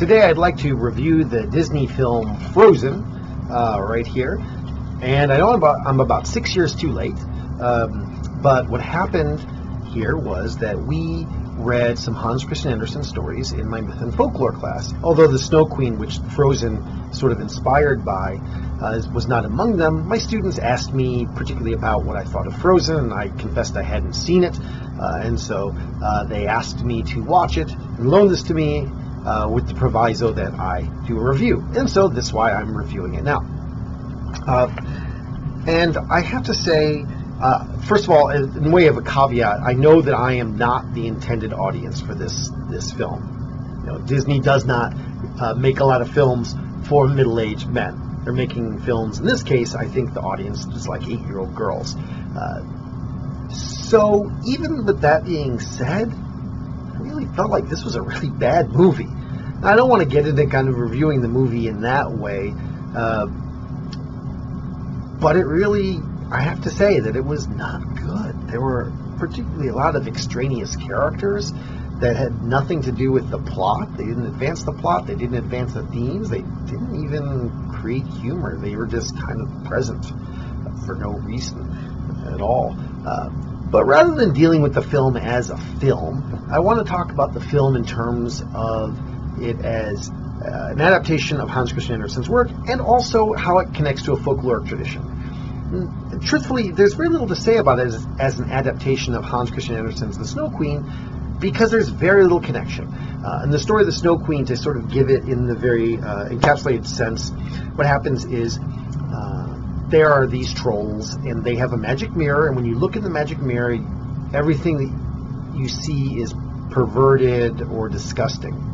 Today I'd like to review the Disney film Frozen, right here. And I know I'm about 6 years too late, but what happened here was that we read some Hans Christian Andersen stories in my myth and folklore class. Although the Snow Queen, which Frozen sort of inspired by, was not among them, my students asked me particularly about what I thought of Frozen, and I confessed I hadn't seen it, and so they asked me to watch it and loan this to me with the proviso that I do a review. And so that's why I'm reviewing it now. And I have to say, first of all, in way of a caveat, I know that I am not the intended audience for this film. You know, Disney does not make a lot of films for middle-aged men. They're making films, in this case, I think the audience is like 8-year-old girls. So even with that being said, I really felt like this was a really bad movie. Now, I don't want to get into kind of reviewing the movie in that way, but it really, I have to say that it was not good. There were particularly a lot of extraneous characters that had nothing to do with the plot. They didn't advance the plot. They didn't advance the themes. They didn't even create humor. They were just kind of present for no reason at all. But rather than dealing with the film as a film, I want to talk about the film in terms of it as an adaptation of Hans Christian Andersen's work, and also how it connects to a folkloric tradition. Truthfully, there's very little to say about it as an adaptation of Hans Christian Andersen's The Snow Queen, because there's very little connection. In the story of The Snow Queen, to sort of give it in the very encapsulated sense, what happens is there are these trolls, and they have a magic mirror, and when you look in the magic mirror, everything that you see is perverted or disgusting.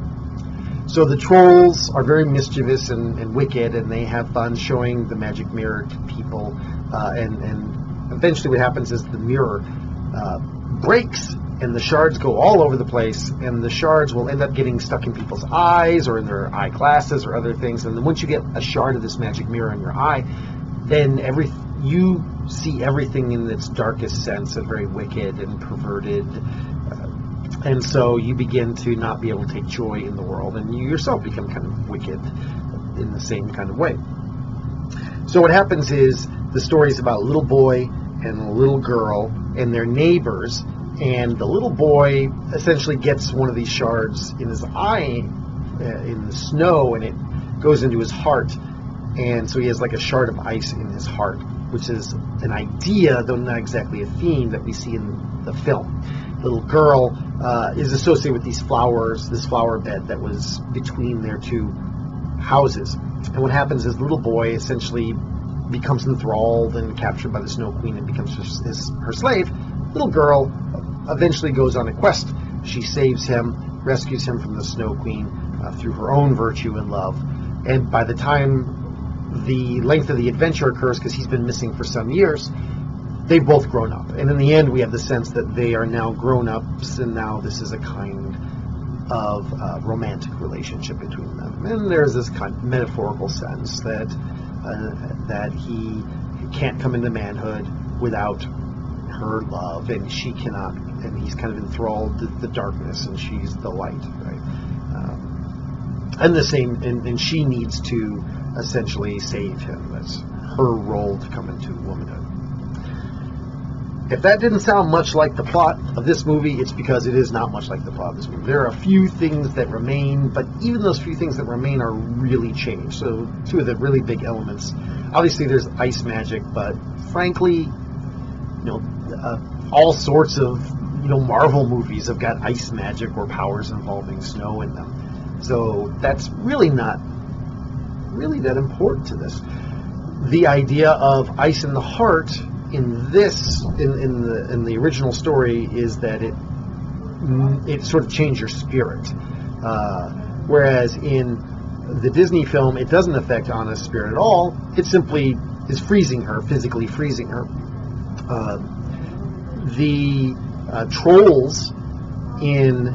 So the trolls are very mischievous and wicked, and they have fun showing the magic mirror to people, and eventually what happens is the mirror breaks, and the shards go all over the place, and the shards will end up getting stuck in people's eyes or in their eyeglasses or other things. And then once you get a shard of this magic mirror in your eye, then you see everything in its darkest sense, and very wicked and perverted. And so you begin to not be able to take joy in the world, and you yourself become kind of wicked in the same kind of way. So what happens is the story is about a little boy and a little girl and their neighbors, and the little boy essentially gets one of these shards in his eye in the snow, and it goes into his heart, and so he has like a shard of ice in his heart, which is an idea, though not exactly a theme, that we see in the film. The little girl is associated with these flowers, this flower bed that was between their two houses. And what happens is the little boy essentially becomes enthralled and captured by the Snow Queen and becomes her slave. Little girl eventually goes on a quest. She saves him, rescues him from the Snow Queen through her own virtue and love. And by the time the length of the adventure occurs, because he's been missing for some years, they've both grown up. And in the end, we have the sense that they are now grown-ups, and now this is a kind of romantic relationship between them. And there's this kind of metaphorical sense that he can't come into manhood without her love, and she cannot, and he's kind of enthralled with the darkness, and she's the light, right? And the same, and she needs to essentially save him. That's her role to come into womanhood. If that didn't sound much like the plot of this movie, it's because it is not much like the plot of this movie. There are a few things that remain, but even those few things that remain are really changed. So two of the really big elements, obviously there's ice magic, but frankly, all sorts of Marvel movies have got ice magic or powers involving snow in them. So that's really not really that important to this. The idea of ice in the heart in this, in the original story, is that it sort of changed your spirit, whereas in the Disney film it doesn't affect Anna's spirit at all. It simply is freezing her, physically freezing her. The trolls in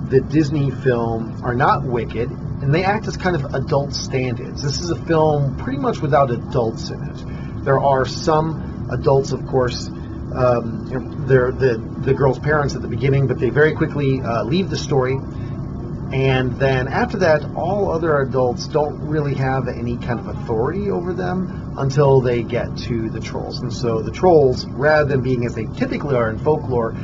the Disney film are not wicked, and they act as kind of adult stand-ins. This is a film pretty much without adults in it. There are some adults, of course. They're the girl's parents at the beginning, but they very quickly leave the story. And then after that, all other adults don't really have any kind of authority over them until they get to the trolls. And so the trolls, rather than being as they typically are in folklore,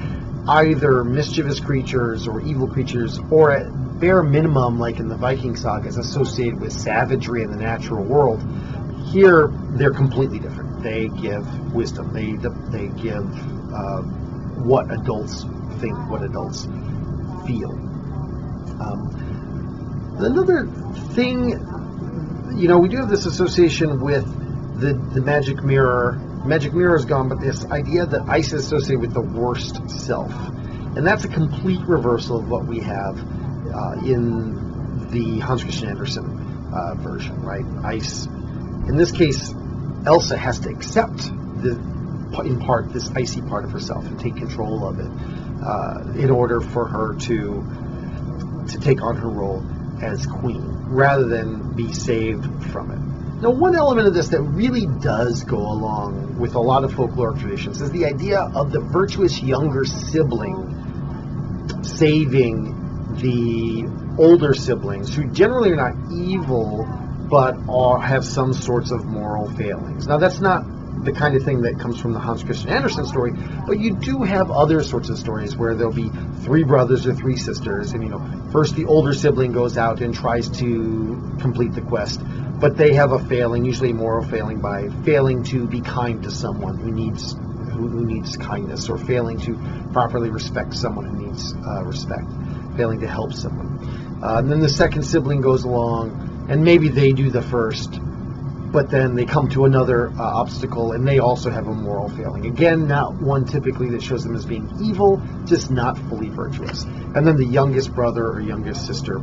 either mischievous creatures or evil creatures, or at bare minimum, like in the Viking sagas, associated with savagery in the natural world, here they're completely different. They give wisdom. They give what adults think, what adults feel. Another thing, we do have this association with the magic mirror. Magic mirror is gone, but this idea that ice is associated with the worst self. And that's a complete reversal of what we have in the Hans Christian Andersen version, right? Ice. In this case, Elsa has to accept, in part, this icy part of herself and take control of it in order for her to take on her role as queen, rather than be saved from it. Now, one element of this that really does go along with a lot of folkloric traditions is the idea of the virtuous younger sibling saving the older siblings, who generally are not evil, but have some sorts of moral failings. Now, that's not the kind of thing that comes from the Hans Christian Andersen story, but you do have other sorts of stories where there'll be three brothers or three sisters, and first the older sibling goes out and tries to complete the quest, but they have a failing, usually a moral failing, by failing to be kind to someone who needs kindness, or failing to properly respect someone who needs respect, failing to help someone. And then the second sibling goes along, and maybe they do the first, but then they come to another obstacle, and they also have a moral failing. Again, not one typically that shows them as being evil, just not fully virtuous. And then the youngest brother or youngest sister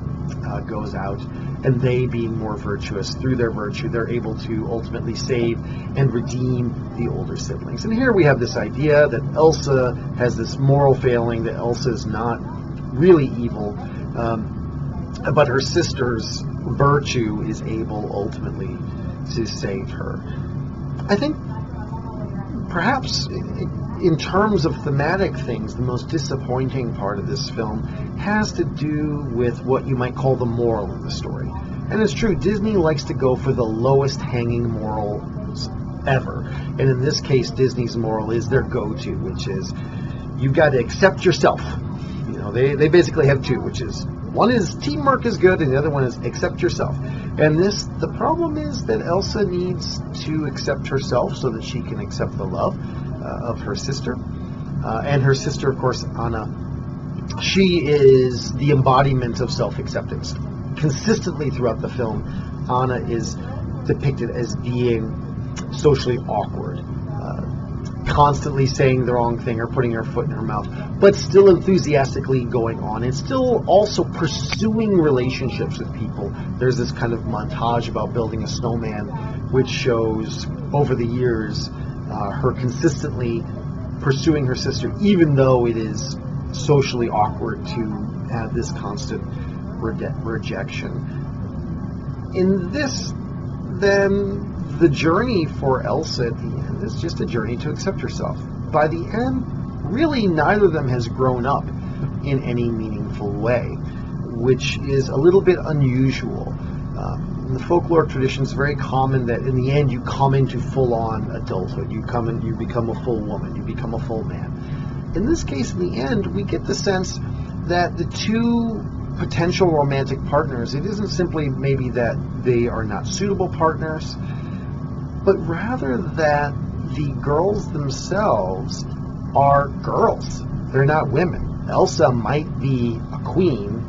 goes out, and they, being more virtuous through their virtue, they're able to ultimately save and redeem the older siblings. And here we have this idea that Elsa has this moral failing, that Elsa is not really evil, but her sister's virtue is able ultimately to save her. I think perhaps in terms of thematic things, the most disappointing part of this film has to do with what you might call the moral of the story. And it's true, Disney likes to go for the lowest hanging morals ever. And in this case, Disney's moral is their go-to, which is you've got to accept yourself. They basically have two, which is one is teamwork is good, and the other one is accept yourself. And the problem is that Elsa needs to accept herself so that she can accept the love of her sister. And her sister, of course, Anna, she is the embodiment of self-acceptance. Consistently throughout the film, Anna is depicted as being socially awkward, constantly saying the wrong thing or putting her foot in her mouth, but still enthusiastically going on, and still also pursuing relationships with people. There's this kind of montage about building a snowman, which shows over the years her consistently pursuing her sister, even though it is socially awkward to have this constant rejection. In this, then, the journey for Elsa at the end is just a journey to accept herself. By the end, really neither of them has grown up in any meaningful way, which is a little bit unusual. In the folklore tradition, it's very common that in the end you come into full-on adulthood. You become a full woman, you become a full man. In this case, in the end, we get the sense that the two potential romantic partners, it isn't simply maybe that they are not suitable partners, but rather that the girls themselves are girls. They're not women. Elsa might be a queen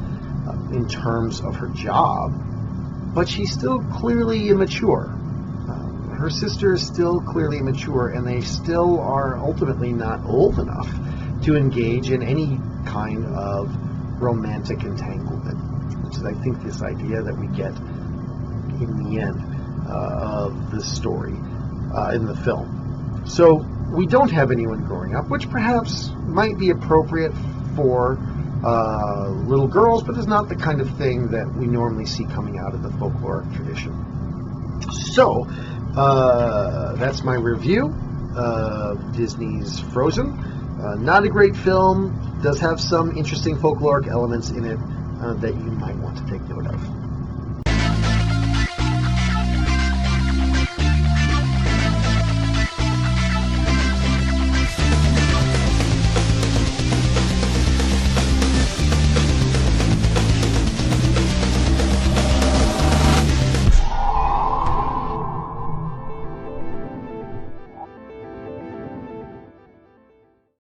in terms of her job, but she's still clearly immature. Her sister is still clearly immature, and they still are ultimately not old enough to engage in any kind of romantic entanglement, which is, I think, this idea that we get in the end of the story in the film. So we don't have anyone growing up, which perhaps might be appropriate for little girls, but is not the kind of thing that we normally see coming out of the folkloric tradition. So that's my review of Disney's Frozen. Not a great film, does have some interesting folkloric elements in it, that you might want to take note of.